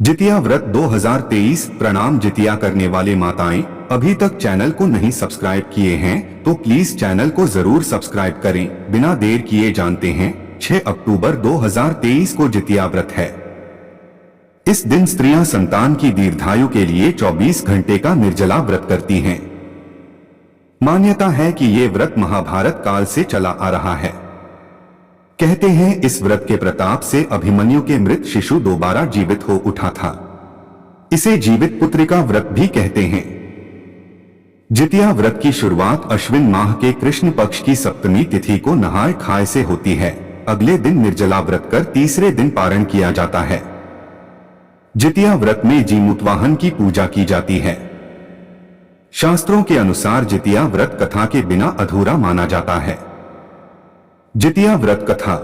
जितिया व्रत 2023। प्रणाम। जितिया करने वाले माताएं अभी तक चैनल को नहीं सब्सक्राइब किए हैं तो प्लीज चैनल को जरूर सब्सक्राइब करें। बिना देर किए जानते हैं 6 अक्टूबर 2023 को जितिया व्रत है। इस दिन स्त्रियां संतान की दीर्घायु के लिए 24 घंटे का निर्जला व्रत करती हैं। मान्यता है कि ये व्रत महाभारत काल से चला आ रहा है। कहते हैं इस व्रत के प्रताप से अभिमन्यु के मृत शिशु दोबारा जीवित हो उठा था। इसे जीवित पुत्रिका व्रत भी कहते हैं। जितिया व्रत की शुरुआत अश्विन माह के कृष्ण पक्ष की सप्तमी तिथि को नहाय खाए से होती है। अगले दिन निर्जला व्रत कर तीसरे दिन पारण किया जाता है। जितिया व्रत में जीमूतवाहन की पूजा की जाती है। शास्त्रों के अनुसार जितिया व्रत कथा के बिना अधूरा माना जाता है। जितिया व्रत कथा।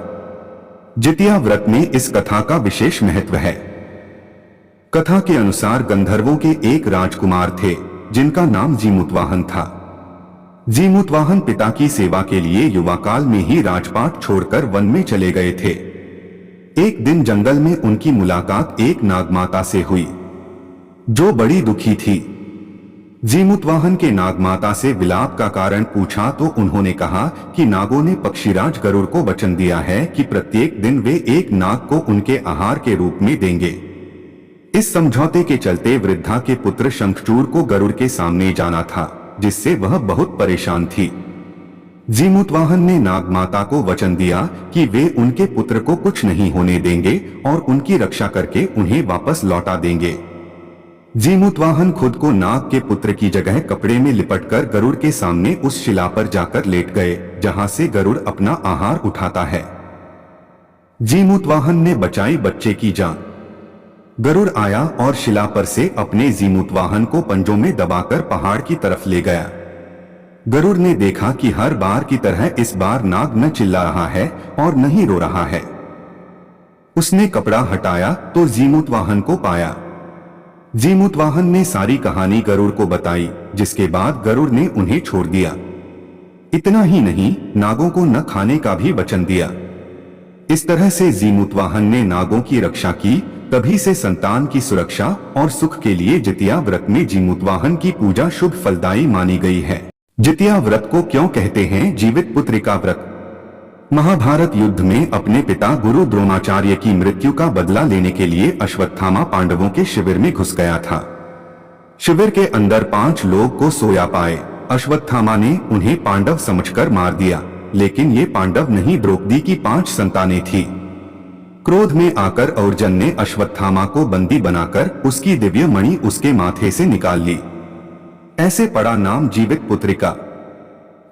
जितिया व्रत में इस कथा का विशेष महत्व है। कथा के अनुसार गंधर्वों के एक राजकुमार थे जिनका नाम जीमूतवाहन था। जीमूतवाहन पिता की सेवा के लिए युवा काल में ही राजपाट छोड़कर वन में चले गए थे। एक दिन जंगल में उनकी मुलाकात एक नागमाता से हुई जो बड़ी दुखी थी। जीमूतवाहन के नागमाता से विलाप का कारण पूछा तो उन्होंने कहा कि नागों ने पक्षीराज गरुड़ को वचन दिया है कि प्रत्येक दिन वे एक नाग को उनके आहार के रूप में देंगे। इस समझौते के चलते वृद्धा के पुत्र शंखचूड़ को गरुड़ के सामने जाना था, जिससे वह बहुत परेशान थी। जीमूतवाहन ने नागमाता को वचन दिया कि वे उनके पुत्र को कुछ नहीं होने देंगे और उनकी रक्षा करके उन्हें वापस लौटा देंगे। जीमूतवाहन खुद को नाग के पुत्र की जगह कपड़े में लिपटकर गरुड़ के सामने उस शिला पर जाकर लेट गए जहां से गरुड़ अपना आहार उठाता है। जीमूतवाहन ने बचाई बच्चे की जान। गरुड़ आया और शिला पर से अपने जीमूतवाहन को पंजों में दबाकर पहाड़ की तरफ ले गया। गरुड़ ने देखा कि हर बार की तरह इस बार नाग न चिल्ला रहा है और न ही रो रहा है। उसने कपड़ा हटाया तो जीमूतवाहन को पाया। जीमूतवाहन ने सारी कहानी गरुड़ को बताई, जिसके बाद गरुड़ ने उन्हें छोड़ दिया। इतना ही नहीं, नागों को न खाने का भी वचन दिया। इस तरह से जीमूतवाहन ने नागों की रक्षा की। तभी से संतान की सुरक्षा और सुख के लिए जितिया व्रत में जीमूतवाहन की पूजा शुभ फलदायी मानी गई है। जितिया व्रत को क्यों कहते हैं जीवित पुत्रिका व्रत? महाभारत युद्ध में अपने पिता गुरु द्रोणाचार्य की मृत्यु का बदला लेने के लिए अश्वत्थामा पांडवों के शिविर में घुस गया था। शिविर के अंदर 5 लोग को सोया पाए। अश्वत्थामा ने उन्हें पांडव समझकर मार दिया, लेकिन ये पांडव नहीं, द्रौपदी की 5 संतानें थी। क्रोध में आकर अर्जुन ने अश्वत्थामा को बंदी बनाकर उसकी दिव्य मणि उसके माथे से निकाल ली। ऐसे पड़ा नाम जीवित पुत्रिका।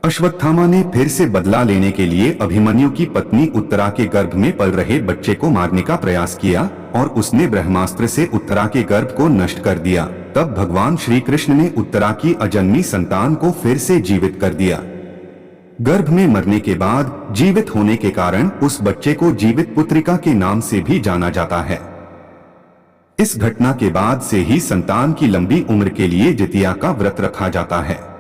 अश्वत्थामा ने फिर से बदला लेने के लिए अभिमन्यु की पत्नी उत्तरा के गर्भ में पल रहे बच्चे को मारने का प्रयास किया और उसने ब्रह्मास्त्र से उत्तरा के गर्भ को नष्ट कर दिया। तब भगवान श्री कृष्ण ने उत्तरा की अजन्मी संतान को फिर से जीवित कर दिया। गर्भ में मरने के बाद जीवित होने के कारण उस बच्चे को जीवित पुत्रिका के नाम से भी जाना जाता है। इस घटना के बाद से ही संतान की लंबी उम्र के लिए जितिया का व्रत रखा जाता है।